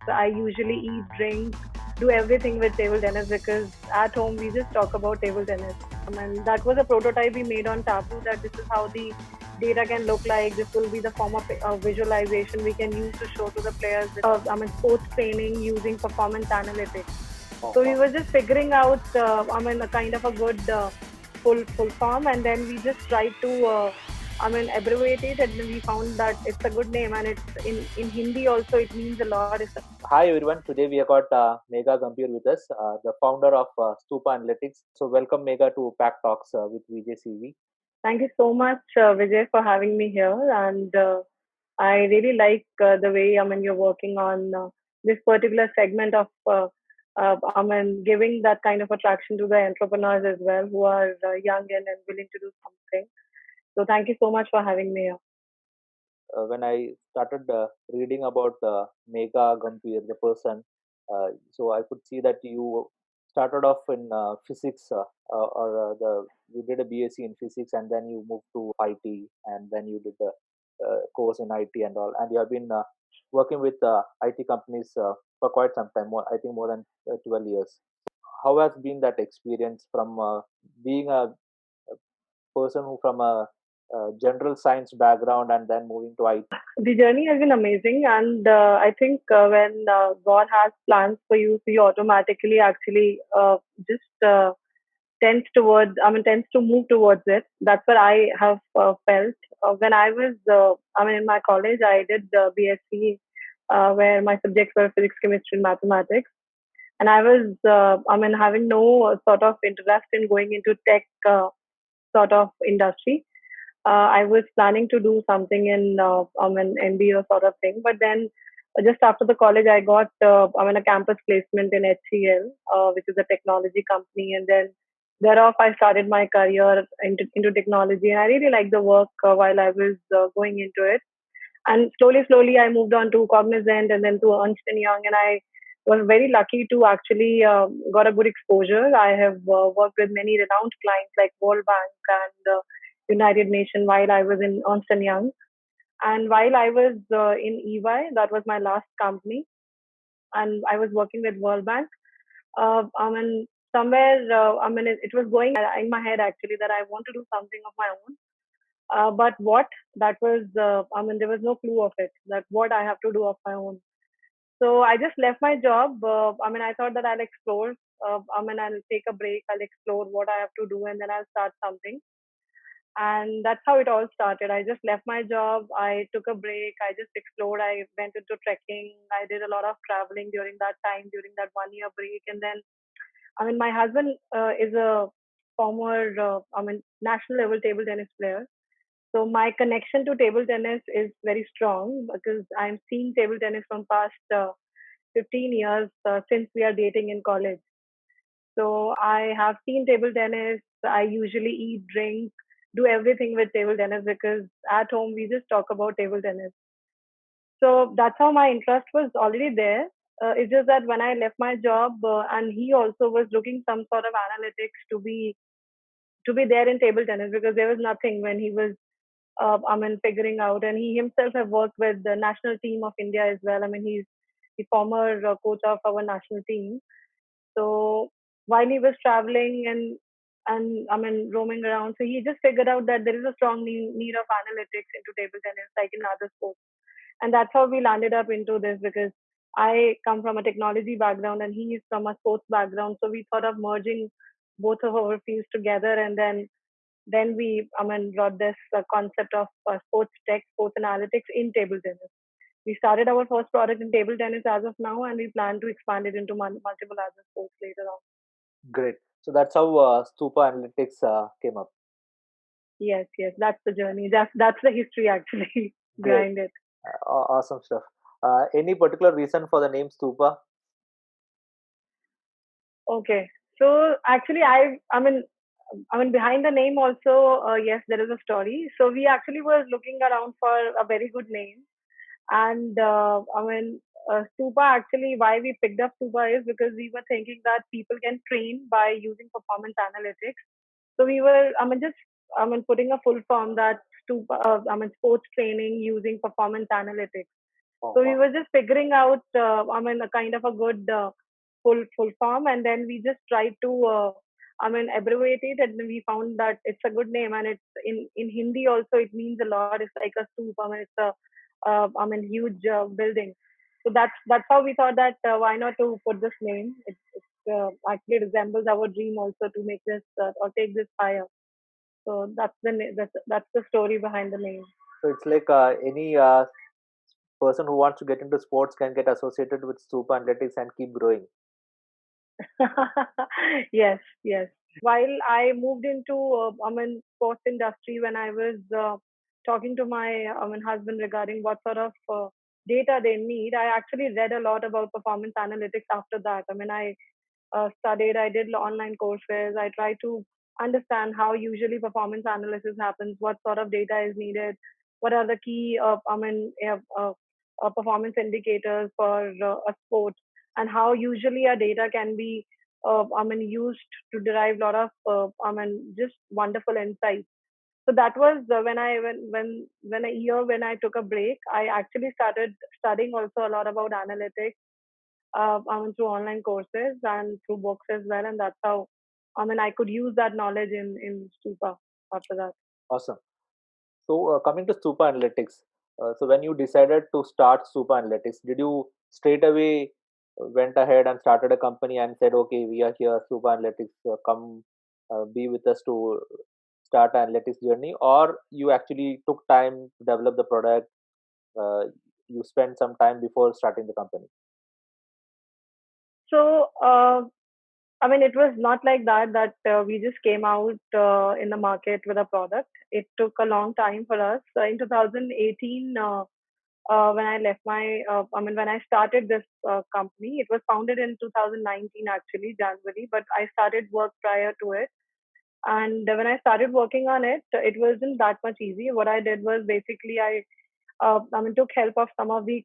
I usually eat, drink, do everything with table tennis because at home we just talk about table tennis. And that was a prototype we made on Tableau that this is how the data can look like. This will be the form of visualization we can use to show to the players. Sports training using performance analytics. Oh, So we wow. were just figuring out, a kind of a good full form, and then we just tried to, abbreviate it, and then we found that it's a good name, and it's in Hindi also. It means a lot. Hi everyone. Today we have got Megha Gambhir with us, the founder of STUPA Analytics. So welcome Megha to Pack Talks with VJCV. Thank you so much, Vijay, for having me here, and I really like the way you're working on this particular segment of. Giving that kind of attraction to the entrepreneurs as well who are young and willing to do something. So thank you so much for having me here. When I started reading about Megha Gambhir, the person, so I could see that you started off in physics, or the you did a BSc in physics, and then you moved to IT, and then you did a course in IT and all, and you have been working with IT companies for quite some time. I think more than 12 years. How has been that experience from being a person who from a general science background and then moving to IT? The journey has been amazing, and I think when God has plans for you, so you automatically actually just tends to move towards it. That's what I have felt. When I was, in my college, I did the BSc, where my subjects were physics, chemistry, and mathematics. And I was, having no sort of interest in going into tech sort of industry. I was planning to do something in an MBA sort of thing, but then just after the college, I got a campus placement in HCL, which is a technology company, and then thereof I started my career into technology, and I really liked the work while I was going into it. And slowly, I moved on to Cognizant and then to Ernst and Young, and I was very lucky to actually got a good exposure. I have worked with many renowned clients like World Bank and United Nations while I was in Ernst and Young. And while I was in EY, that was my last company, and I was working with World Bank. Somewhere, it was going in my head actually that I want to do something of my own. But what that was, there was no clue of it, that what I have to do of my own. So I just left my job. I thought that I'll explore. I'll take a break. I'll explore what I have to do, and then I'll start something. And that's how it all started. I just left my job. I took a break. I just explored. I went into trekking. I did a lot of traveling during that time, during that 1 year break. And then, my husband is a former, national level table tennis player. So my connection to table tennis is very strong because I'm seeing table tennis from past 15 years since we are dating in college. So I have seen table tennis. I usually eat, drink, do everything with table tennis because at home we just talk about table tennis. So that's how my interest was already there. It's just that when I left my job, and he also was looking some sort of analytics to be there in table tennis because there was nothing when he was figuring out. And he himself have worked with the national team of India as well. He's the former coach of our national team. So while he was traveling and roaming around, so he just figured out that there is a strong need of analytics into table tennis, like in other sports. And that's how we landed up into this because I come from a technology background and he is from a sports background. So we thought of merging both of our fields together, and then we brought this concept of sports tech, sports analytics in table tennis. We started our first product in table tennis as of now, and we plan to expand it into multiple other sports later on. Great. So that's how Stupa Analytics came up. Yes, yes, that's the journey. That's the history actually Great. behind it. Awesome stuff. Any particular reason for the name Stupa? Okay, so actually, behind the name also, yes, there is a story. So we actually were looking around for a very good name, and Stupa actually, why we picked up Stupa is because we were thinking that people can train by using performance analytics. So we were, putting a full form that Stupa, sports training using performance analytics. Oh, So we wow. were just figuring out, a kind of a good full form, and then we just tried to, abbreviate it, and we found that it's a good name, and it's in Hindi also. It means a lot. It's like a stoop. It's a, huge building. So that's how we thought that why not to put this name. It actually resembles our dream also to make this or take this higher. So that's the story behind the name. So it's like any person who wants to get into sports can get associated with Stupa Athletics and keep growing. Yes, yes. While I moved into, sports industry when I was talking to my, husband regarding what sort of data they need, I actually read a lot about performance analytics after that. I studied, I did online courses. I tried to understand how usually performance analysis happens, what sort of data is needed, what are the key, performance indicators for a sport, and how usually our data can be, used to derive a lot of, just wonderful insights. So that was when I when a year when I took a break, I actually started studying also a lot about analytics, through online courses and through books as well, and that's how I could use that knowledge in Stupa after that. Awesome. So coming to Stupa Analytics, so when you decided to start Stupa Analytics, did you straight away went ahead and started a company and said, okay, we are here, Stupa Analytics, come be with us to start analytics journey, or you actually took time to develop the product? Uh, you spent some time before starting the company. So it was not like that we just came out in the market with a product. It took a long time for us. In 2018, when I left when I started this company, it was founded in 2019 actually, January, but I started work prior to it. And when I started working on it, it wasn't that much easy. What I did was basically took help of some of the,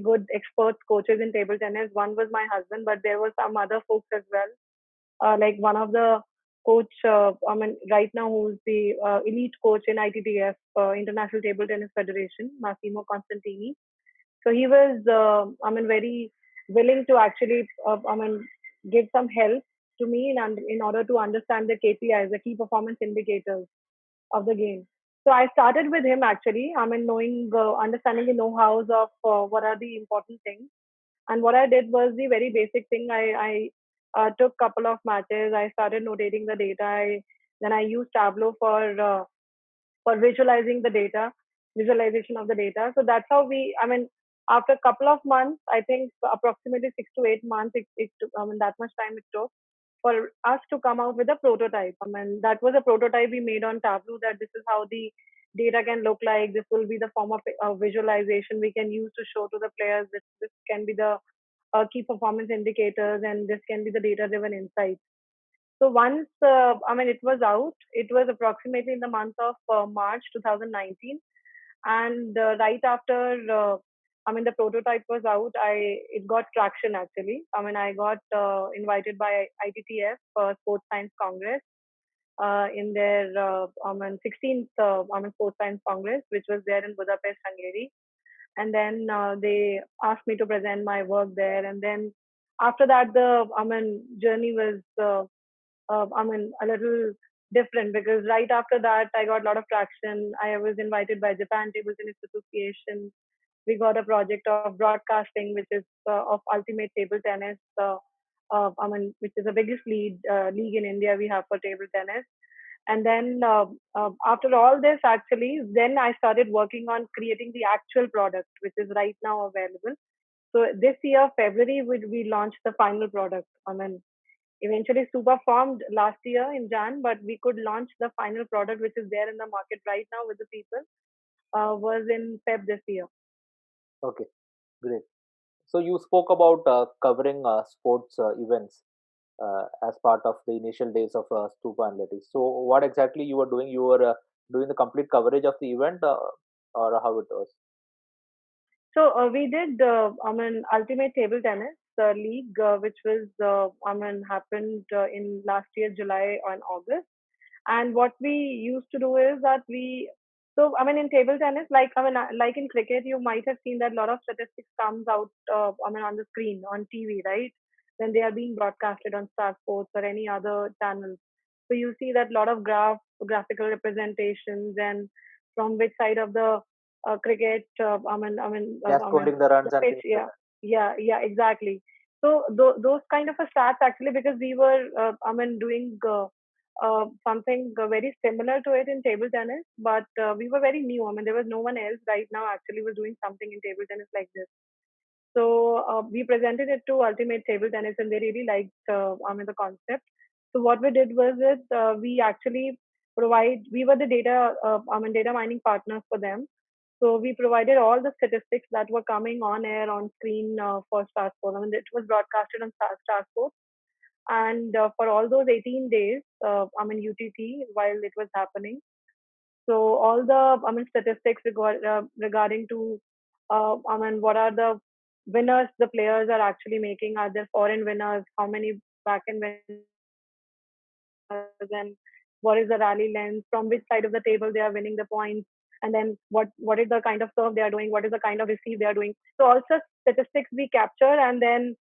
good experts, coaches in table tennis. One was my husband, but there were some other folks as well. Like one of the coach, right now who's the elite coach in ITTF, International Table Tennis Federation, Massimo Constantini. So he was, very willing to actually, give some help to me in order to understand the KPIs, the key performance indicators of the game. So I started with him actually. Knowing, understanding the know-hows of what are the important things. And what I did was the very basic thing. I took a couple of matches. I started notating the data. Then I used Tableau for visualizing the data, visualization of the data. So that's how after a couple of months, I think approximately 6 to 8 months, it took, that much time it took for us to come out with a prototype. That was a prototype we made on Tableau, that this is how the data can look like. This will be the form of visualization we can use to show to the players. This can be the key performance indicators, and this can be the data driven insights. So once, it was out, it was approximately in the month of March 2019. And right after, the prototype was out, it got traction actually. I got invited by ITTF Sports Science Congress in their 16th Sports Science Congress, which was there in Budapest, Hungary. And then they asked me to present my work there. And then after that, the journey was a little different, because right after that, I got a lot of traction. I was invited by Japan Table Tennis Association. We got a project of broadcasting, which is of Ultimate Table Tennis, which is the biggest league in India we have for table tennis. And then after all this, actually, then I started working on creating the actual product, which is right now available. So this year, February, we launched the final product. Eventually, Stupa formed last year in Jan, but we could launch the final product, which is there in the market right now with the people, was in Feb this year. Okay, great. So you spoke about covering sports events as part of the initial days of Stupa Analytics. So what exactly you were doing? You were doing the complete coverage of the event, or how it was? So we did, Ultimate Table Tennis League, which was, happened in last year, July and August. And what we used to do is that So, I mean, in table tennis, like in cricket, you might have seen that a lot of statistics comes out, I mean, on the screen, on TV, right? When they are being broadcasted on Star Sports or any other channels. So you see that a lot of graphical representations and from which side of the cricket, Yeah, scoring the runs the and pitch, things like yeah, that. exactly. So those kind of a stats actually, because we were, doing something very similar to it in table tennis, but we were very new. I mean, there was no one else right now actually was doing something in table tennis like this. So we presented it to Ultimate Table Tennis, and they really liked, the concept. So what we did was it we actually we were the data mining partners for them. So we provided all the statistics that were coming on air on screen for Star Sports. I mean, it was broadcasted on Star Sports, and for all those 18 days, UTC while it was happening. So all the statistics regarding to what are the winners the players are actually making? Are there foreign winners? How many back end winners? And what is the rally length? From which side of the table they are winning the points? And then what is the kind of serve they are doing? What is the kind of receive they are doing? So also statistics we capture, and then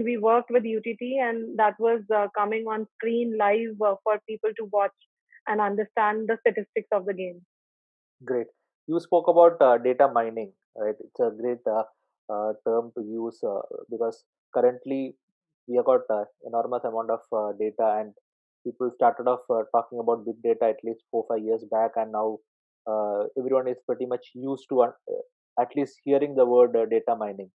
we worked with UTT, and that was coming on screen live for people to watch and understand the statistics of the game. Great. You spoke about data mining, right? It's a great term to use because currently we have got enormous amount of data, and people started off talking about big data at least 4 5 years back, and now everyone is pretty much used to at least hearing the word data mining.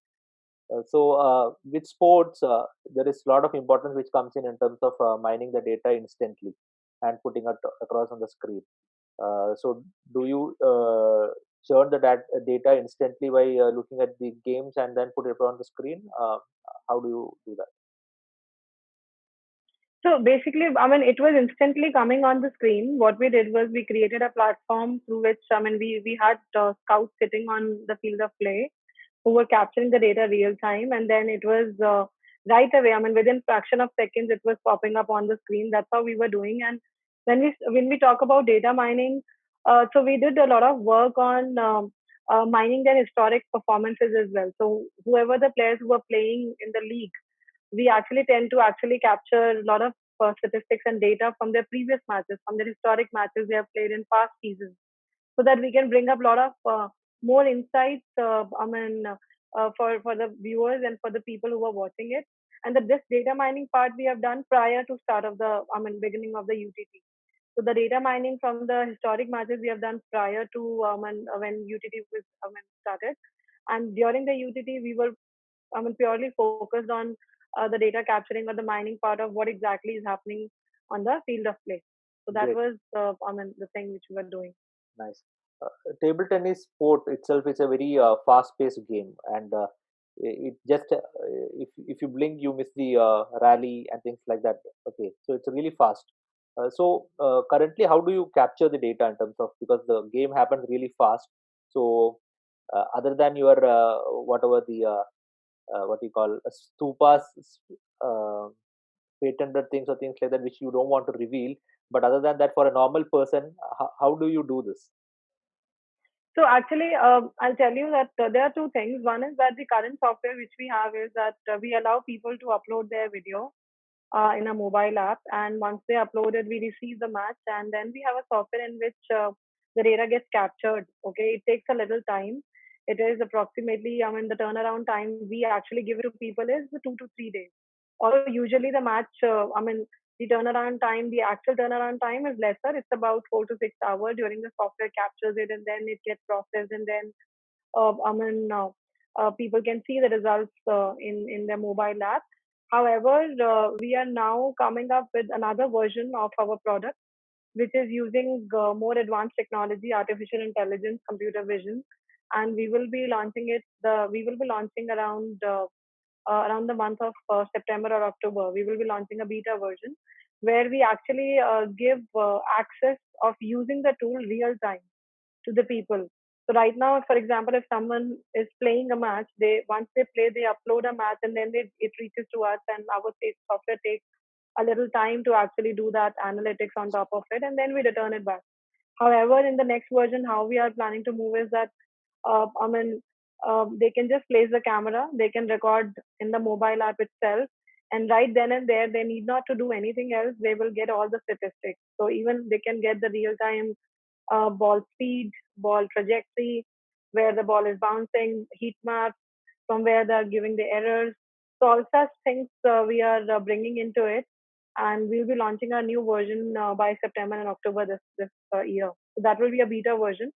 With sports, there is a lot of importance which comes in terms of mining the data instantly and putting it across on the screen. So, do you churn the data instantly by looking at the games and then put it on the screen? How do you do that? So basically, it was instantly coming on the screen. What we did was we created a platform through which, we had scouts sitting on the field of play who were capturing the data real time, and then it was right away. I mean, within fraction of seconds, it was popping up on the screen. That's how we were doing. And when we talk about data mining, so we did a lot of work on mining their historic performances as well. So whoever the players who were playing in the league, we actually tend to actually capture a lot of statistics and data from their previous matches, from their historic matches they have played in past seasons, so that we can bring up a lot of more insights. For the viewers and for the people who are watching it. And this data mining part we have done prior to start of the beginning of the UTT. So the data mining from the historic matches we have done prior to when UTT was started, and during the UTT we were purely focused on the data capturing or the mining part of what exactly is happening on the field of play. So that Great, was the thing which we were doing. nice. Table tennis sport itself is a very fast-paced game, and it just if you blink, you miss the rally and things like that. Okay, so it's really fast. Currently, how do you capture the data in terms of, because the game happens really fast? So other than your whatever the what you call stupas, uh, patented things or things like that which you don't want to reveal, but other than that, for a normal person, how do you do this? So actually, I'll tell you that there are two things. One is that the current software which we have is that we allow people to upload their video in a mobile app, and once they upload it, we receive the match, and then we have a software in which the data gets captured. Okay, it takes a little time. It is approximately, the turnaround time we actually give it to people is 2 to 3 days. Although usually the match, the turnaround time, the actual turnaround time is lesser. It's about 4 to 6 hours. During the software captures it, and then it gets processed, and then people can see the results in their mobile app. However, we are now coming up with another version of our product, which is using more advanced technology, artificial intelligence, computer vision, and we will be launching it. We will be launching around the month of September or October. We will be launching a beta version where we actually give access of using the tool real time to the people. So right now, for example, if someone is playing a match, they once they play, they upload a match, and then it reaches to us, and our software takes a little time to actually do that analytics on top of it, and then we return it back. However, in the next version, how we are planning to move is that, I mean, they can just place the camera, they can record in the mobile app itself, and right then and there, they need not to do anything else. They will get all the statistics. So even they can get the real time ball speed, ball trajectory, where the ball is bouncing, heat maps, from where they're giving the errors. So all such things we are bringing into it, and we'll be launching a new version by September and October this year. So that will be a beta version.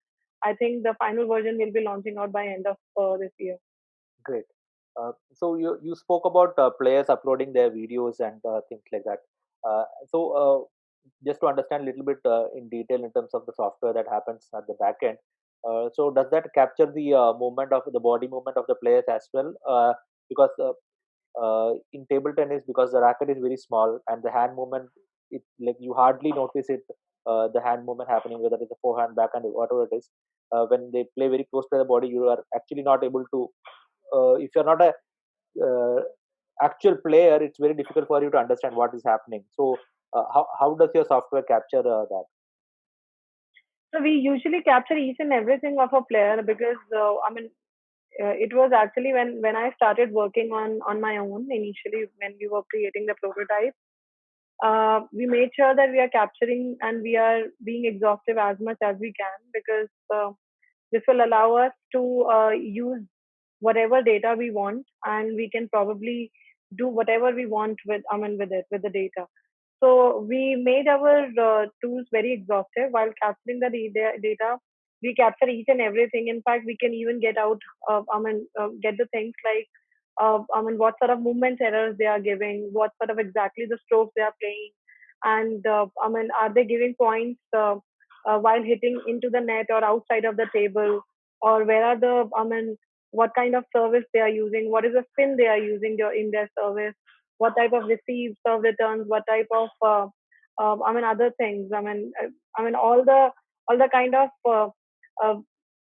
I think the final version will be launching out by end of this year. Great. So you spoke about players uploading their videos and things like that. So just to understand a little bit in detail in terms of the software that happens at the back end. So does that capture the movement of the body movement of the players as well? Because in table tennis, because the racket is very small and the hand movement, it like you hardly notice it, the hand movement happening, whether it's a forehand, backhand, whatever it is. When they play very close to the body, you are actually not able to. If you're not a uh, actual player, it's very difficult for you to understand what is happening. So how does your software capture So we usually capture each and everything of a player because it was actually when I started working on my own initially when we were creating the prototype. We made sure that we are capturing and we are being exhaustive as much as we can because this will allow us to use whatever data we want, and we can probably do whatever we want with with it with the data. So we made our tools very exhaustive while capturing the data. We capture each and everything. In fact, we can even get out, get the things like, what sort of movement errors they are giving, what sort of exactly the strokes they are playing, and are they giving points while hitting into the net or outside of the table, or where are the, what kind of service they are using, what is the spin they are using in their service, what type of receives, serve returns, what type of other things. All the kind of uh,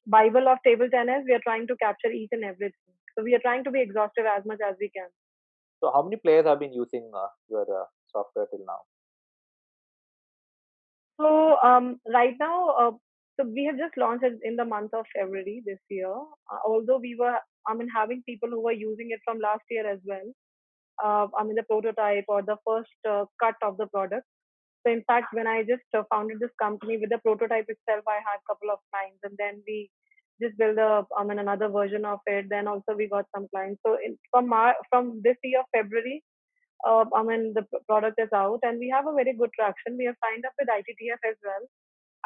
Bible of table tennis. We are trying to capture each and everything. So we are trying to be exhaustive as much as we can. so how many players have been using your software till now? So right now, so we have just launched it in the month of February this year. Although we were, having people who were using it from last year as well. The prototype or the first cut of the product. So in fact, when I just founded this company with the prototype itself, I had a couple of clients, and then we just built another version of it. Then also we got some clients. So from this year February, the product is out, and we have a very good traction. We have signed up with ITTF as well.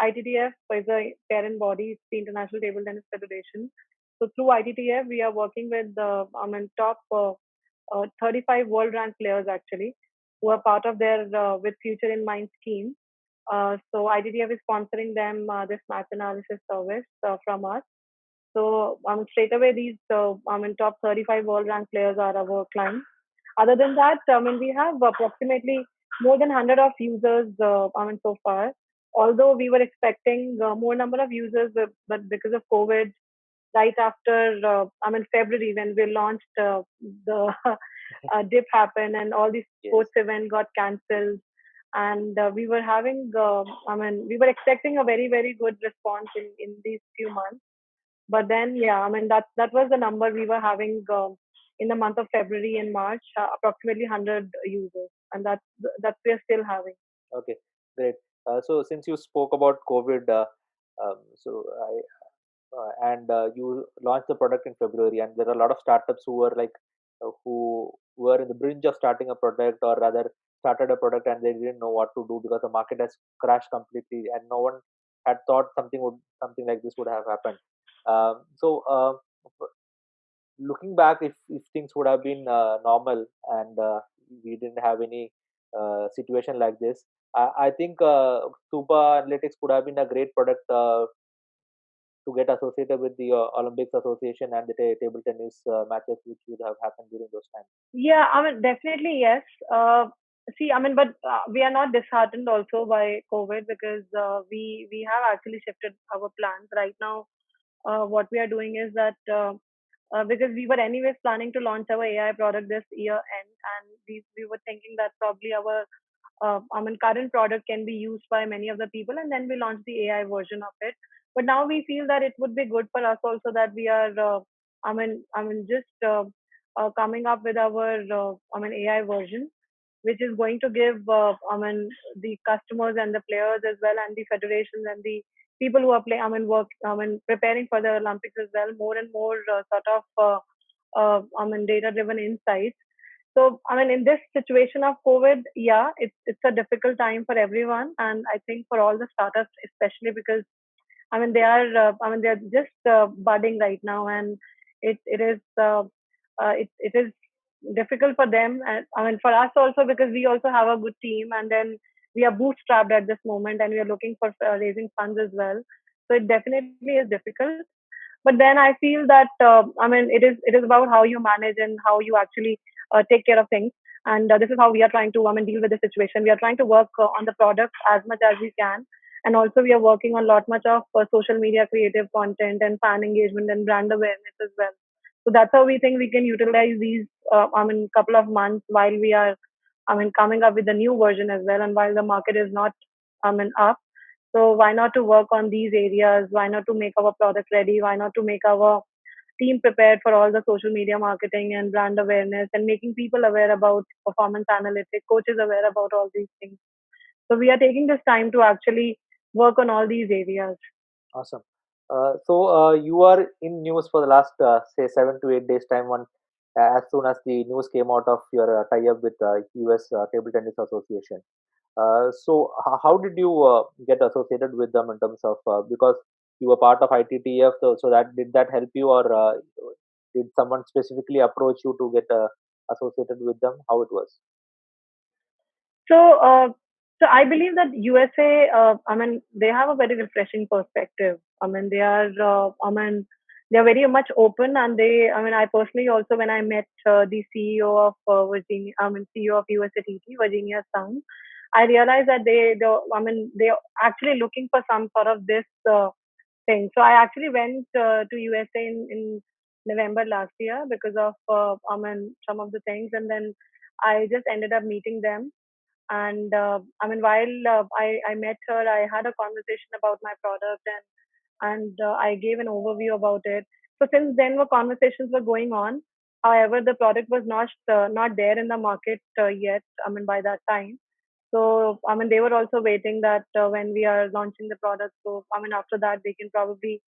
ITTF is a parent body, it's the International Table Tennis Federation. So through ITTF, we are working with the top 35 world ranked players actually, who are part of their with Future in Mind scheme. So ITTF is sponsoring them this match analysis service from us. So straight away these top 35 world ranked players are our clients. Other than that, we have approximately more than 100 of users. So far, although we were expecting more number of users, but because of COVID, right after February when we launched the dip happened and all these Yes. sports event got cancelled, and we were having we were expecting a very good response in these few months. But then, yeah, that was the number we were having in the month of February and March, approximately 100 users, and that's we are still having. Okay, great. So since you spoke about COVID, so and you launched the product in February, and there are a lot of startups who were like who were in the brink of starting a product, or rather started a product and they didn't know what to do because the market has crashed completely, and no one had thought something like this would have happened. So looking back, if things would have been normal and we didn't have any situation like this, I think Stupa Analytics would have been a great product to get associated with the Olympics Association and the table tennis matches which would have happened during those times. Yeah, definitely yes. See, but we are not disheartened also by COVID because we have actually shifted our plans right now. What we are doing is that because we were anyways planning to launch our AI product this year end, and we were thinking that probably our current product can be used by many of the people, and then we launch the AI version of it. But now we feel that it would be good for us also that we are, just coming up with our, AI version, which is going to give, the customers and the players as well, and the federations and the people who are preparing for the Olympics as well, more and more sort of, data-driven insights. So, in this situation of COVID, yeah, it's a difficult time for everyone, and I think for all the startups, especially because they're just budding right now, and it is difficult for them, and for us also, because we also have a good team, and then we are bootstrapped at this moment, and we are looking for raising funds as well. So it definitely is difficult. But then I feel that it is about how you manage and how you actually take care of things. And this is how we are trying to deal with the situation. We are trying to work on the product as much as we can, and also we are working on a lot much of social media creative content and fan engagement and brand awareness as well. So that's how we think we can utilize these couple of months while we are coming up with a new version as well, and while the market is not up. So why not to work on these areas? Why not to make our product ready? Why not to make our team prepared for all the social media marketing and brand awareness and making people aware about performance analytics, coaches aware about all these things. So we are taking this time to actually work on all these areas. Awesome. So you are in news for the last say 7 to 8 days time. As soon as the news came out of your tie-up with US Table Tennis Association. So how did you get associated with them in terms of because you were part of ITTF, so that did that help you, or did someone specifically approach you to get associated with them? How it was? So, so I believe that USA, they have a very refreshing perspective. They are very much open, and I personally also, when I met the CEO of CEO of USATT, Virginia Sound, I realized that they're actually looking for some sort of this thing. So I actually went to USA in November last year because of, some of the things, and then I just ended up meeting them. And while I met her, I had a conversation about my product, and I gave an overview about it. So since then, the conversations were going on. However, the product was not there in the market yet. By that time. So they were also waiting that when we are launching the product. So after that, they can probably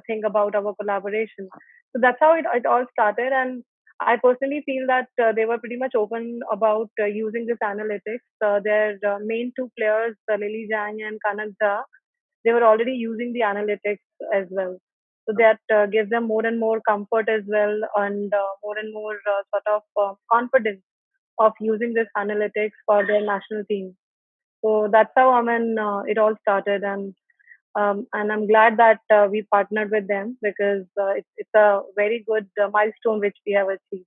think about our collaboration. So that's how it all started. And I personally feel that they were pretty much open about using this analytics. Their main two players, Lily Zhang and Kanak Jha, they were already using the analytics as well. So that gives them more and more comfort as well, and more and more sort of confidence of using this analytics for their national team. So that's how it all started, and I'm glad that we partnered with them because it's a very good milestone which we have achieved.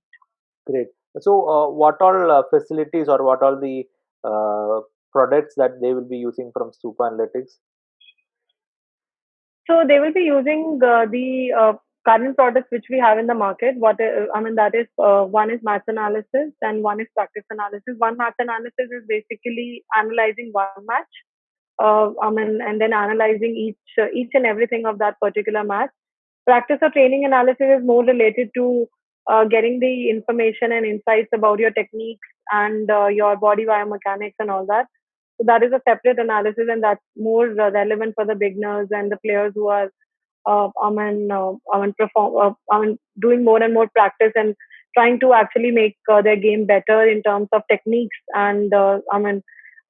Great. So what all facilities or what all the uh, products that they will be using from Stupa Analytics? So they will be using the current products which we have in the market. That is one is match analysis and one is practice analysis. One match analysis is basically analyzing one match, and then analyzing each and everything of that particular match. Practice or training analysis is more related to getting the information and insights about your techniques and your body biomechanics and all that. So that is a separate analysis, and that's more relevant for the beginners and the players who are doing more and more practice and trying to actually make their game better in terms of techniques and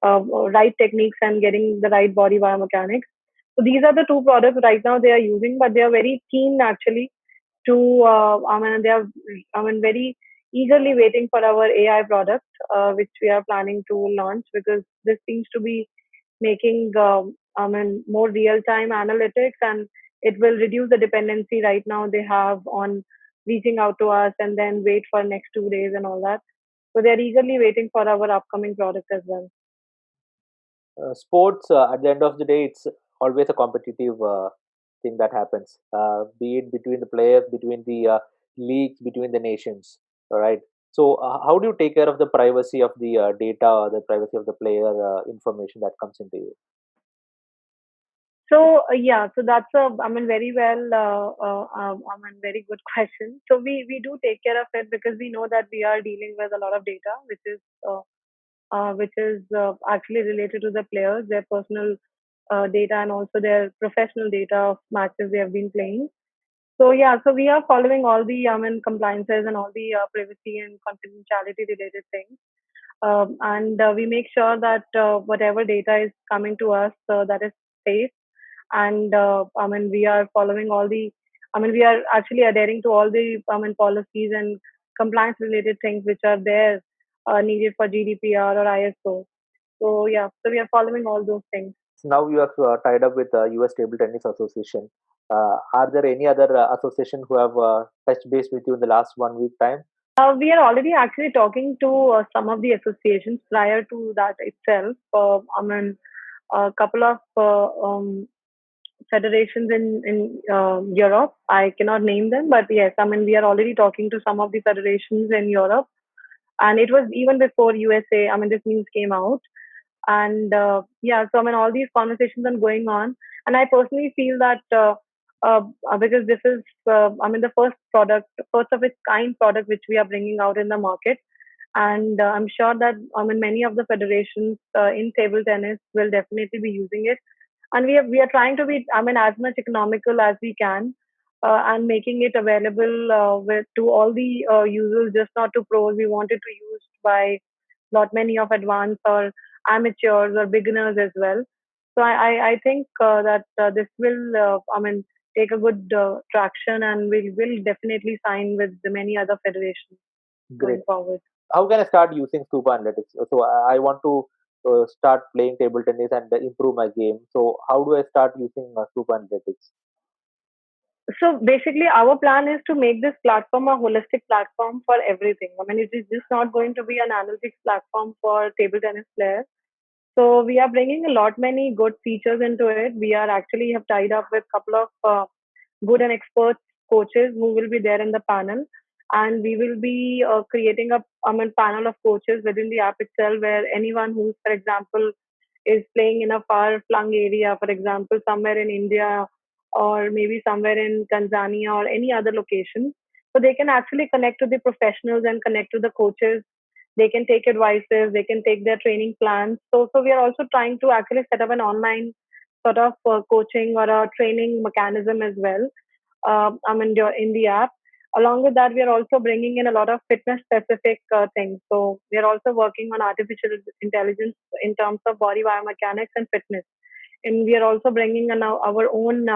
right techniques and getting the right body biomechanics. So these are the two products right now they are using, but they are very keen actually to, they are, very eagerly waiting for our AI product, which we are planning to launch because this seems to be making, more real time analytics, and it will reduce the dependency right now they have on reaching out to us and then wait for next 2 days and all that. So they're eagerly waiting for our upcoming product as well. Sports, at the end of the day, it's always a competitive thing that happens, be it between the players, between the leagues, between the nations. All right. So, how do you take care of the privacy of the data, or the privacy of the player information that comes into you? So yeah, so that's a, I mean, very well, I mean, very good question. So we do take care of it because we know that we are dealing with a lot of data, which is actually related to the players, their personal data, and also their professional data of matches they have been playing. So yeah, so we are following all the, I mean, compliances and all the privacy and confidentiality related things. And we make sure that whatever data is coming to us, that is safe. And I mean, we are following all the, I mean, we are actually adhering to all the, I mean, policies and compliance related things which are there, needed for GDPR or ISO. So yeah, so we are following all those things. So now you have tied up with US Table Tennis Association. Are there any other association who have touched base with you in the last 1 week time? We are already actually talking to some of the associations prior to that itself. I mean, a couple of federations in Europe. I cannot name them, but yes, I mean, we are already talking to some of the federations in Europe, and it was even before USA. I mean, this news came out, and yeah, so I mean, all these conversations are going on, and I personally feel that because this is, I mean, the first of its kind product which we are bringing out in the market, and I'm sure that, I mean, many of the federations in table tennis will definitely be using it, and we are trying to be, I mean, as much economical as we can, and making it available with to all the users, just not to pros. We want it to use by not many of advanced or amateurs or beginners as well. So I think that this will, I mean, take a good traction, and will definitely sign with the many other federations Great. going forward. How can I start using Stupa Analytics? So I want to start playing table tennis and improve my game. So how do I start using Stupa Analytics? So basically, our plan is to make this platform a holistic platform for everything. I mean, it is just not going to be an analytics platform for table tennis players. So we are bringing a lot many good features into it. We are actually have tied up with a couple of good and expert coaches who will be there in the panel, and we will be creating a, I mean, panel of coaches within the app itself, where anyone who's, for example, is playing in a far flung area, for example, somewhere in India or maybe somewhere in Tanzania or any other location. So they can actually connect to the professionals and connect to the coaches. They can take advices, they can take their training plans. So we are also trying to actually set up an online sort of coaching or a training mechanism as well. I mean, in the app. Along with that, we are also bringing in a lot of fitness specific things. So we are also working on artificial intelligence in terms of body biomechanics and fitness. And we are also bringing in our own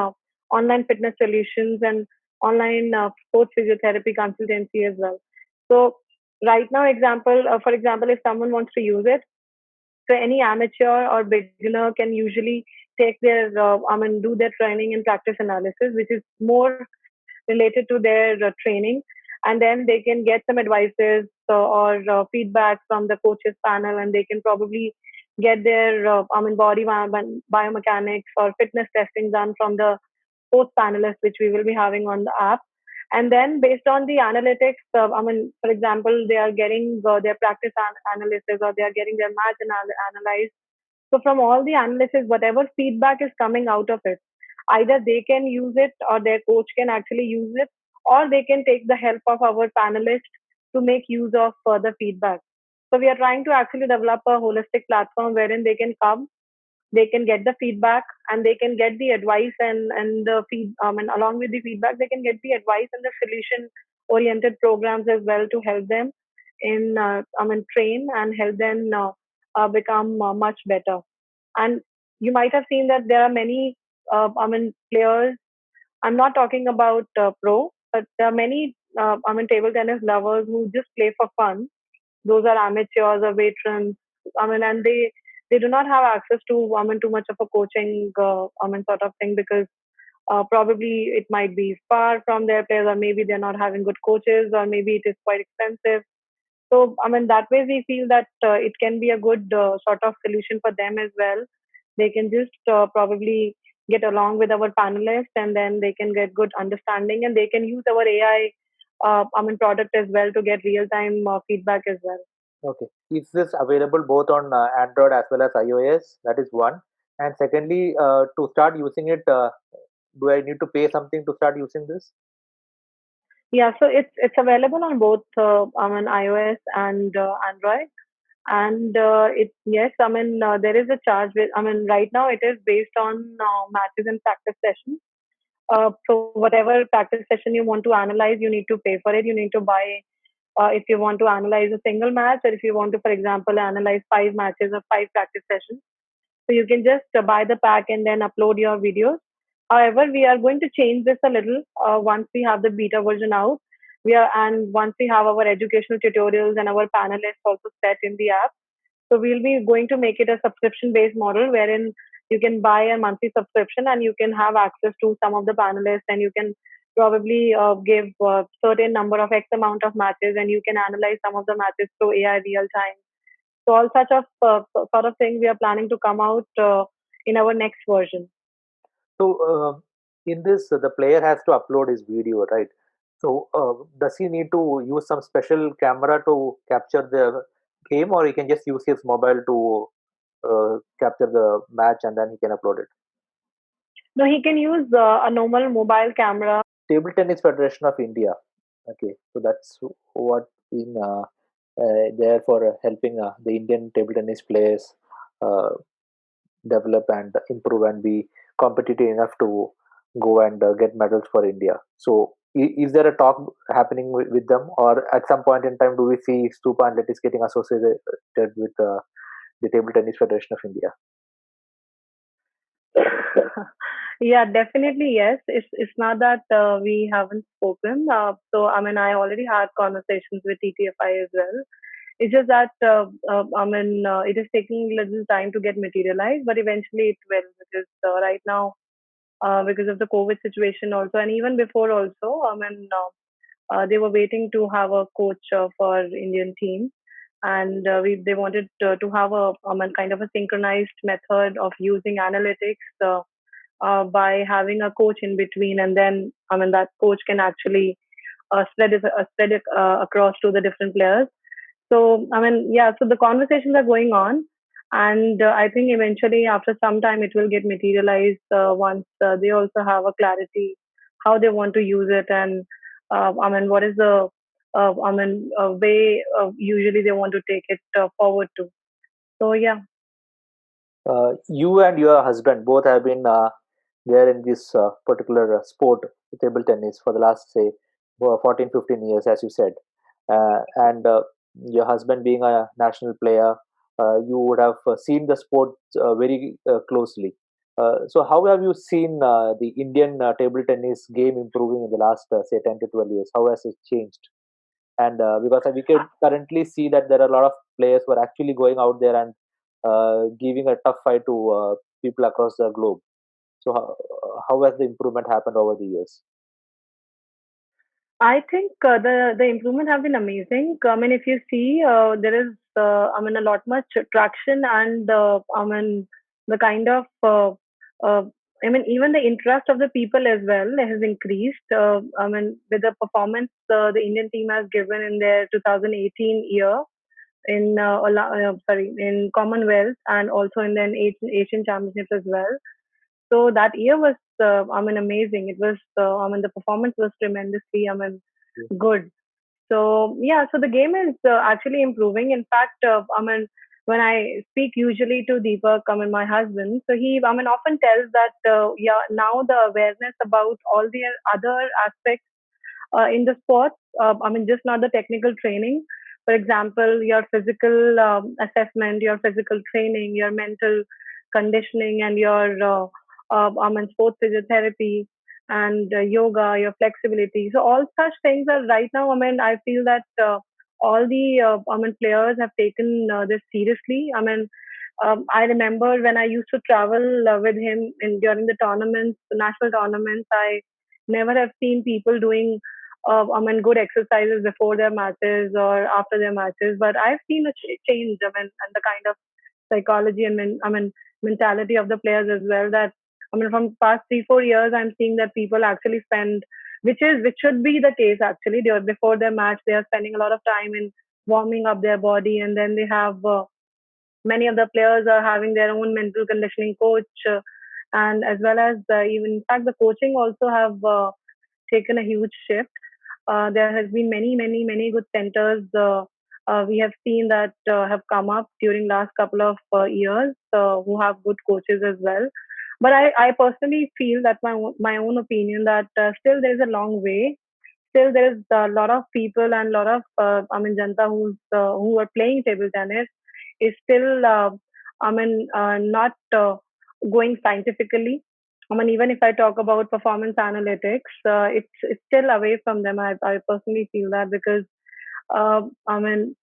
online fitness solutions and online sports physiotherapy consultancy as well. So right now, for example, if someone wants to use it, so any amateur or beginner can usually take their, I mean, do their training and practice analysis, which is more related to their training, and then they can get some advices or feedback from the coaches panel, and they can probably get their, I mean, body biomechanics or fitness testing done from the sports panelists, which we will be having on the app. And then based on the analytics, I mean, for example, they are getting their practice analysis, or they are getting their match analyzed. So from all the analysis, whatever feedback is coming out of it, either they can use it or their coach can actually use it, or they can take the help of our panelists to make use of further feedback. So we are trying to actually develop a holistic platform wherein they can come, they can get the feedback, and they can get the advice and the and along with the feedback, they can get the advice and the solution oriented programs as well to help them in, I mean, train and help them become much better. And you might have seen that there are many, I mean, players. I'm not talking about pro, but there are many, I mean, table tennis lovers who just play for fun. Those are amateurs or veterans. I mean, and they do not have access to, I mean, too much of a coaching, I mean, sort of thing, because probably it might be far from their players, or maybe they're not having good coaches, or maybe it is quite expensive. So, I mean, that way we feel that it can be a good sort of solution for them as well. They can just probably get along with our panelists, and then they can get good understanding, and they can use our AI product as well to get real time feedback as well. Okay. Is this available both on Android as well as iOS? That is one. And secondly, to start using it, do I need to pay something to start using this? Yeah, so it's available on both iOS and Android. And it yes, there is a charge. Right now it is based on matches and practice sessions. So whatever practice session you want to analyze, you need to pay for it. You need to buy if you want to analyze a single match, or if you want to, for example, analyze 5 matches or 5 practice sessions. So you can just buy the pack and then upload your videos. However, we are going to change this a little once we have the beta version out. And once we have our educational tutorials and our panelists also set in the app. So we'll be going to make it a subscription based model wherein you can buy a monthly subscription and you can have access to some of the panelists, and you can probably give certain number of X amount of matches, and you can analyze some of the matches through AI real time. So all such of sort of things we are planning to come out in our next version. So, in this, the player has to upload his video, right? So, does he need to use some special camera to capture the game, or he can just use his mobile to capture the match and then he can upload it? No, he can use a normal mobile camera. Table Tennis Federation of India. Okay, so that's what been there for helping the Indian table tennis players uh, develop and improve and be competitive enough to go and get medals for India. So, is there a talk happening with them, or at some point in time, do we see Stupa and Letis getting associated with the Table Tennis Federation of India? Yeah, definitely yes. It's not that we haven't spoken. So I already had conversations with TTFI as well. It's just that it is taking a little time to get materialized, but eventually it will, because right now because of the COVID situation also, and even before also, they were waiting to have a coach for Indian team, and they wanted to have a kind of a synchronized method of using analytics by having a coach in between, and then that coach can actually spread it across to the different players. So yeah, so the conversations are going on, and I think eventually after some time it will get materialized once they also have a clarity how they want to use it, and what is the way usually they want to take it forward to. So yeah. You and your husband both have been there in this particular sport, table tennis, for the last, say, 14, 15 years, as you said. And your husband being a national player, you would have seen the sport very closely. So, how have you seen the Indian table tennis game improving in the last, say, 10 to 12 years? How has it changed? And because we can currently see that there are a lot of players who are actually going out there and giving a tough fight to people across the globe. So how has the improvement happened over the years? I think the improvement have been amazing. If you see, there is a lot much traction, and the kind of uh, even the interest of the people as well has increased. With the performance the Indian team has given in their 2018 year in in Commonwealth, and also in the Asian Championships as well. So that year was amazing. It was the performance was tremendously good. So yeah, so the game is actually improving. In fact, when I speak usually to Deepak, my husband, so he, often tells that yeah, now the awareness about all the other aspects in the sports. Just not the technical training. For example, your physical assessment, your physical training, your mental conditioning, and your sports physiotherapy and yoga, your flexibility. So all such things are right now. I feel that all the players have taken this seriously. I remember when I used to travel with him during the tournaments, the national tournaments. I never have seen people doing good exercises before their matches or after their matches. But I've seen a change. And the kind of psychology and mentality of the players as well. That from past 3 4 years, I'm seeing that people actually spend which should be the case actually. Before their match, they are spending a lot of time in warming up their body, and then they have many of the players are having their own mental conditioning coach, and as well as even in fact the coaching also have taken a huge shift. There has been many good centers. We have seen that have come up during last couple of years who have good coaches as well. But I personally feel that my own opinion that still there is a long way. Still there is a lot of people and a lot of Janta who are playing table tennis is still not going scientifically. I mean, even if I talk about performance analytics, it's still away from them. I personally feel that because I mean,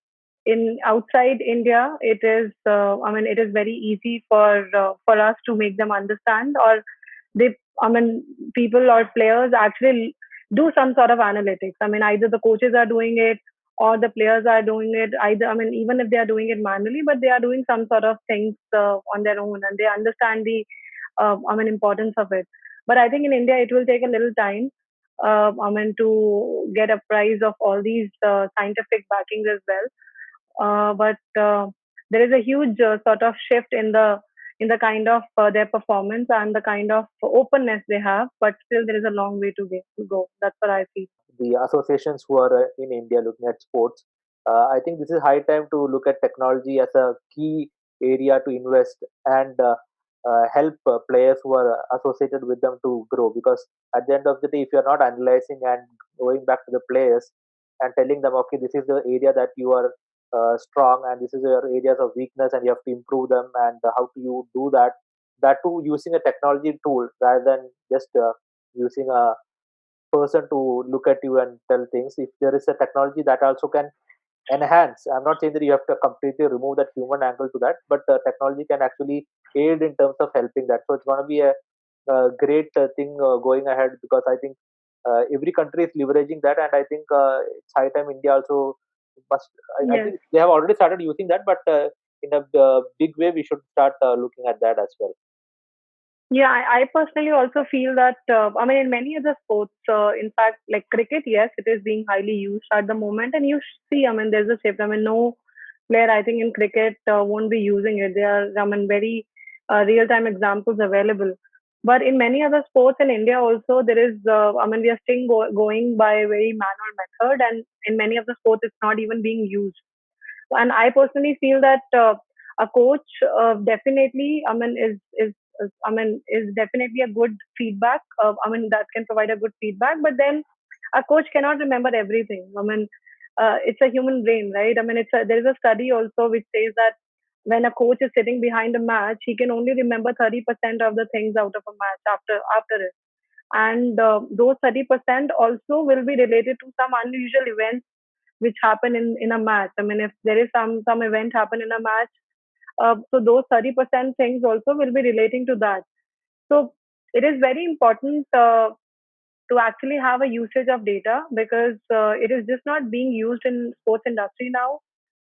in outside India, it is it is very easy for us to make them understand, or they I mean people or players actually do some sort of analytics. I mean, either the coaches are doing it or the players are doing it. Either I mean, even if they are doing it manually, but they are doing some sort of things on their own, and they understand the importance of it. But I think in India, it will take a little time. To get a prize of all these scientific backings as well. But there is a huge sort of shift in the kind of their performance and the kind of openness they have. But still, there is a long way to go. That's what I feel. The associations who are in India looking at sports. I think this is high time to look at technology as a key area to invest and help players who are associated with them to grow. Because at the end of the day, if you are not analyzing and going back to the players and telling them, okay, this is the area that you are strong and this is your areas of weakness and you have to improve them, and how do you do that? That too using a technology tool rather than just using a person to look at you and tell things. If there is a technology that also can enhance, I'm not saying that you have to completely remove that human angle to that, but technology can actually aid in terms of helping that. So it's going to be a great thing going ahead, because I think every country is leveraging that, and I think it's high time India also must. I Yes. think they have already started using that, but in a big way, we should start looking at that as well. Yeah, I personally also feel that, in many other sports, in fact, like cricket, yes, it is being highly used at the moment. And you see, there's a shift. No player, I think, in cricket won't be using it. There are, very real time examples available. But in many other sports in India also, there is, we are still going by a very manual method. And in many of the sports, it's not even being used. And I personally feel that a coach definitely, is definitely a good feedback. That can provide a good feedback, but then a coach cannot remember everything. It's a human brain, right? There is a study also which says that when a coach is sitting behind a match, he can only remember 30% of the things out of a match after it. And those 30% also will be related to some unusual events which happen in a match. If there is some event happen in a match, so those 30% things also will be relating to that. So it is very important to actually have a usage of data, because it is just not being used in sports industry now.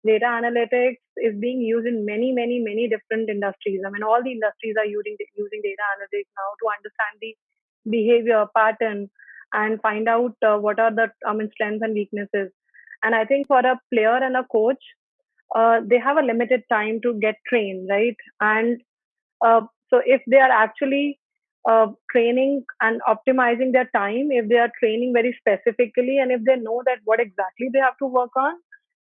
Data analytics is being used in many different industries. All the industries are using data analytics now to understand the behavior pattern and find out what are the strengths and weaknesses. And I think for a player and a coach, they have a limited time to get trained, right? And uh, so if they are actually training and optimizing their time, if they are training very specifically, and if they know that what exactly they have to work on,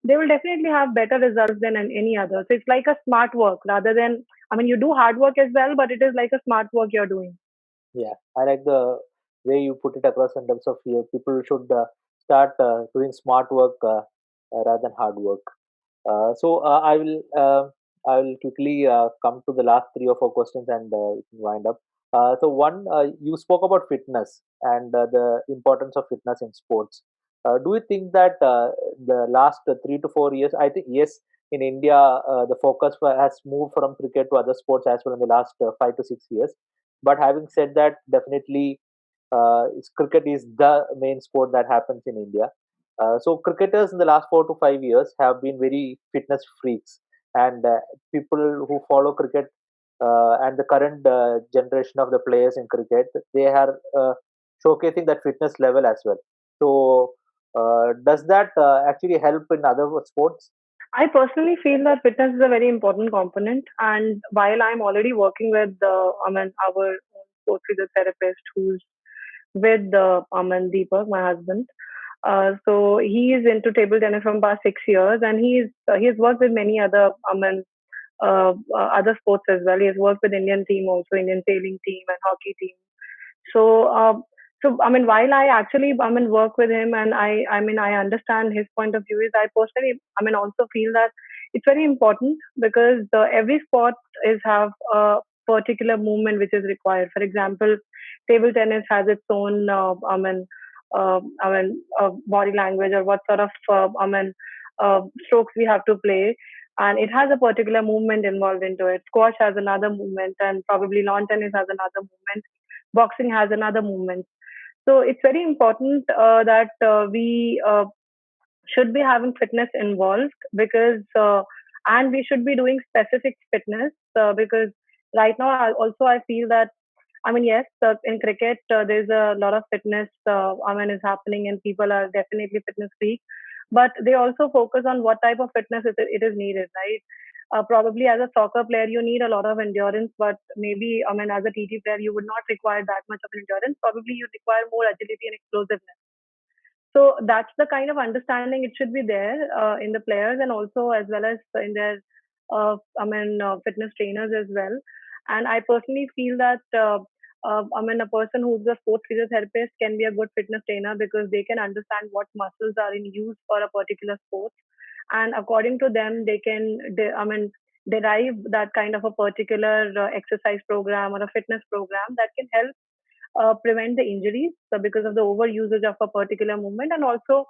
they will definitely have better results than any other. So it's like a smart work rather than, you do hard work as well, but it is like a smart work you're doing. Yeah, I like the way you put it across in terms of people should start doing smart work rather than hard work. So I will quickly come to the last three or four questions and we can wind up. So one, you spoke about fitness and the importance of fitness in sports. Do you think that the last 3 to 4 years, I think yes, in India the focus has moved from cricket to other sports as well in the last 5 to 6 years. But having said that, definitely cricket is the main sport that happens in India. So cricketers in the last 4 to 5 years have been very fitness freaks, and people who follow cricket and the current generation of the players in cricket, they are showcasing that fitness level as well. So, does that actually help in other sports? I personally feel that fitness is a very important component. And while I'm already working with our own sports physiotherapist who's with Deepak, my husband. So he is into table tennis from past 6 years, and he's worked with many other other sports as well. He has worked with Indian team also, Indian sailing team and hockey team. So, while I actually, work with him, and I understand his point of view. Is I personally, also feel that it's very important because every sport is have a particular movement which is required. For example, table tennis has its own, body language or what sort of, strokes we have to play, and it has a particular movement involved into it. Squash has another movement, and probably lawn tennis has another movement. Boxing has another movement. So it's very important that we should be having fitness involved because, and we should be doing specific fitness because right now I feel that yes, in cricket there's a lot of fitness. Is happening and people are definitely fitness freak, but they also focus on what type of fitness it is needed, right? Probably as a soccer player, you need a lot of endurance, but maybe as a TT player, you would not require that much of endurance. Probably you require more agility and explosiveness. So that's the kind of understanding it should be there in the players and also as well as in their, fitness trainers as well. And I personally feel that, a person who's a sports physiotherapist can be a good fitness trainer because they can understand what muscles are in use for a particular sport. And according to them, they can, derive that kind of a particular exercise program or a fitness program that can help prevent the injuries because of the overusage of a particular movement, and also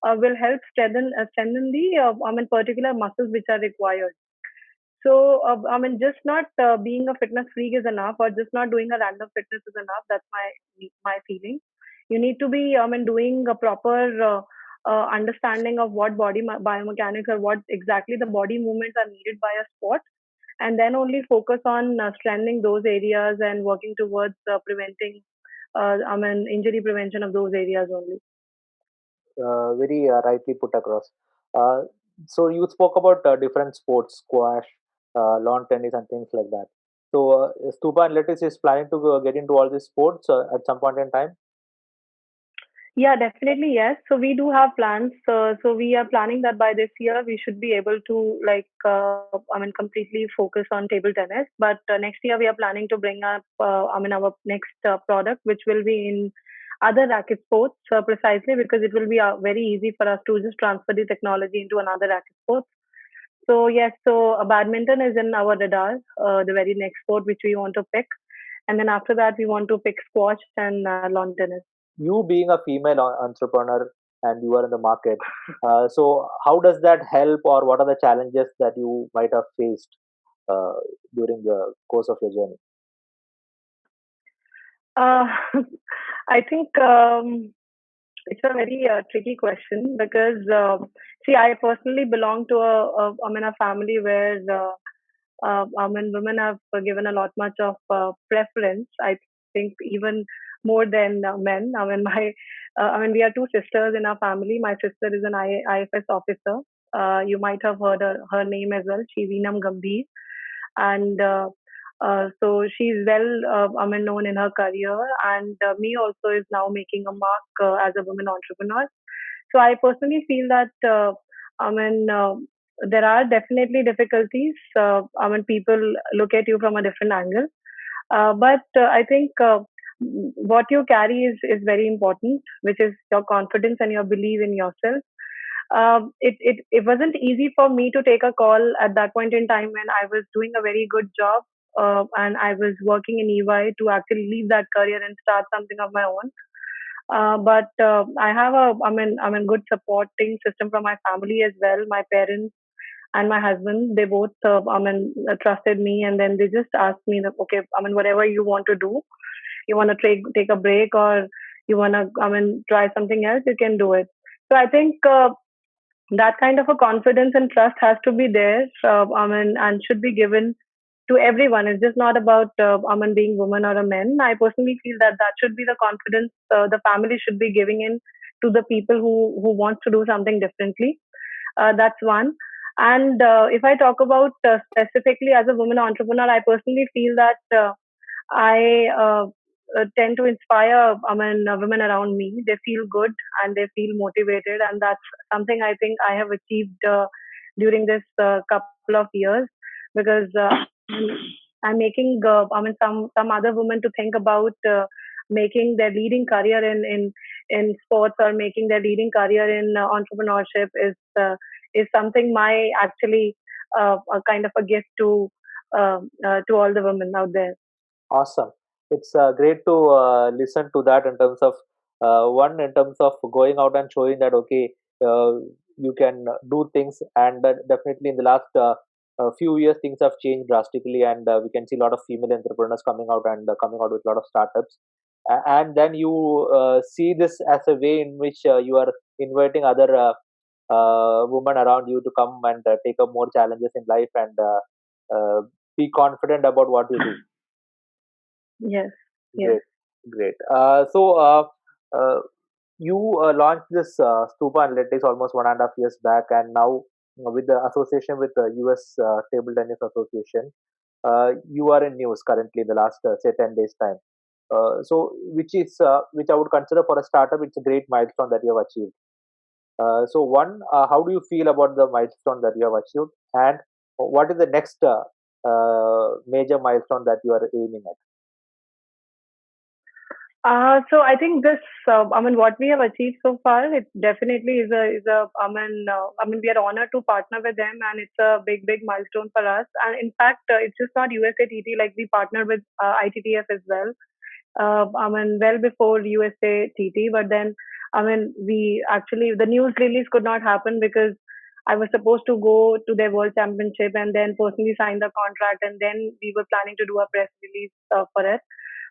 will help strengthen the particular muscles which are required. So just not being a fitness freak is enough, or just not doing a random fitness is enough. That's my feeling. You need to be doing a proper understanding of what body biomechanics or what exactly the body movements are needed by a sport, and then only focus on strengthening those areas and working towards preventing injury prevention of those areas only. Very rightly put across. Uh, so you spoke about different sports, squash, lawn tennis, and things like that. So Stupa and Lettuce is planning to get into all these sports at some point in time. Yeah, definitely yes. So we do have plans. So we are planning that by this year we should be able to completely focus on table tennis. But next year we are planning to bring up our next product, which will be in other racket sports precisely because it will be very easy for us to just transfer the technology into another racket sport. So yes, so badminton is in our radar, the very next sport which we want to pick, and then after that we want to pick squash and lawn tennis. You being a female entrepreneur and you are in the market, so how does that help, or what are the challenges that you might have faced uh, during the course of your journey? Uh, I think it's a very tricky question because see, I personally belong to a family where women have given a lot much of preference. I think even more than men. We are two sisters in our family. My sister is an IFS officer. You might have heard her name as well. She's Megha Gambhir, and so she's well, known in her career, and me also is now making a mark as a woman entrepreneur. So I personally feel that I mean uh, there are definitely difficulties. People look at you from a different angle, but I think what you carry is very important, which is your confidence and your belief in yourself. It wasn't easy for me to take a call at that point in time when I was doing a very good job and I was working in EY to actually leave that career and start something of my own. But I have good supporting system from my family as well. My parents and my husband, they both, trusted me, and then they just asked me, that, okay, whatever you want to do, you want to take a break or you want to, try something else, you can do it. So I think that kind of a confidence and trust has to be there, and should be given to everyone. It's just not about being woman or a man. I personally feel that that should be the confidence the family should be giving in to the people who wants to do something differently. That's one. And if I talk about specifically as a woman entrepreneur, I personally feel that I tend to inspire women around me. They feel good and they feel motivated, and that's something I think I have achieved during this couple of years because I'm making some other women to think about making their leading career in sports or making their leading career in entrepreneurship is something my actually a kind of a gift to all the women out there. Awesome. It's great to listen to that in terms of one, in terms of going out and showing that, okay, you can do things, and definitely in the last few years, things have changed drastically, and we can see a lot of female entrepreneurs coming out and coming out with a lot of startups. And then you see this as a way in which you are inviting other women around you to come and take up more challenges in life and be confident about what you do. Yes, yes. Great, great. Uh, you launched this Stupa Analytics almost 1.5 years back, and now with the association with the US Table Tennis Association, you are in news currently in the last say 10 days time. Which I would consider for a startup, it's a great milestone that you have achieved. How do you feel about the milestone that you have achieved, and what is the next major milestone that you are aiming at? So I think this, what we have achieved so far, it definitely we are honored to partner with them, and it's a big, big milestone for us. And in fact, it's just not USATT. Like we partnered with ITTF as well. Well before USATT, but then, we actually the news release could not happen because I was supposed to go to their World Championship and then personally sign the contract, and then we were planning to do a press release for it,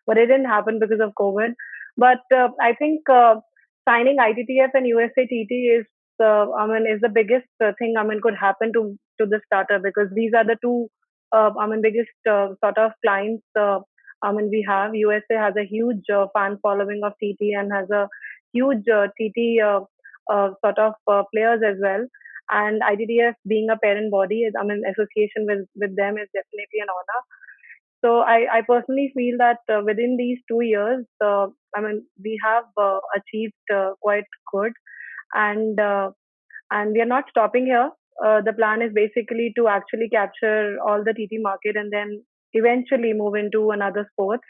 but it didn't happen because of COVID. But I think signing ITTF and USATT is the biggest thing could happen to the startup, because these are the two biggest sort of clients. We have USA has a huge fan following of TT and has a huge TT sort of players as well. And ITTF being a parent body, association with them is definitely an honor. So I personally feel that within these 2 years, we have achieved quite good, and and we are not stopping here. The plan is basically to actually capture all the TT market and then eventually move into another sports.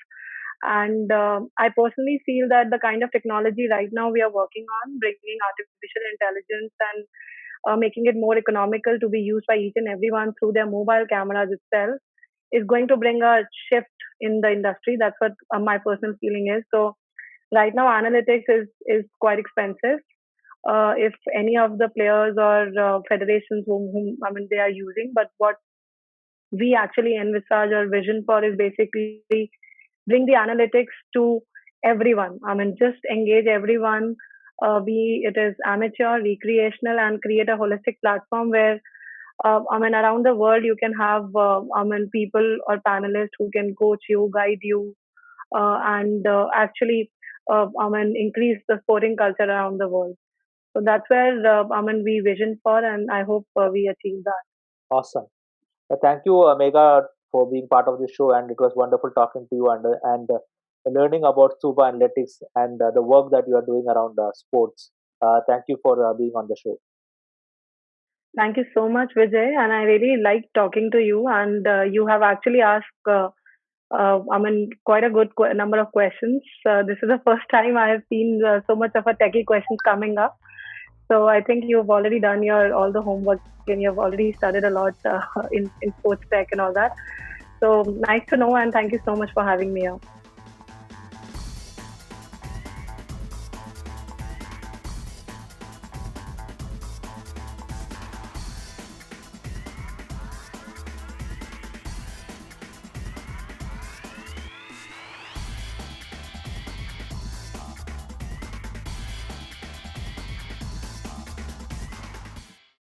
And I personally feel that the kind of technology right now we are working on, bringing artificial intelligence and making it more economical to be used by each and everyone through their mobile cameras itself, is going to bring a shift in the industry. That's what my personal feeling is. So right now, analytics is quite expensive. If any of the players or federations whom they are using, but what we actually envisage or vision for is basically bring the analytics to everyone. Just engage everyone, be it is amateur, recreational, and create a holistic platform where around the world you can have people or panelists who can coach you, guide you, and actually increase the sporting culture around the world. So that's where we vision for, and I hope we achieve that. Awesome. Thank you, Megha, for being part of the show, and it was wonderful talking to you and learning about Suba Analytics and the work that you are doing around sports. Thank you for being on the show. Thank you so much, Vijay, and I really liked talking to you. And you have actually asked, quite a good number of questions. This is the first time I have seen so much of a techie questions coming up. So I think you've already done your all the homework and you've already studied a lot in sports tech and all that. So nice to know, and thank you so much for having me here.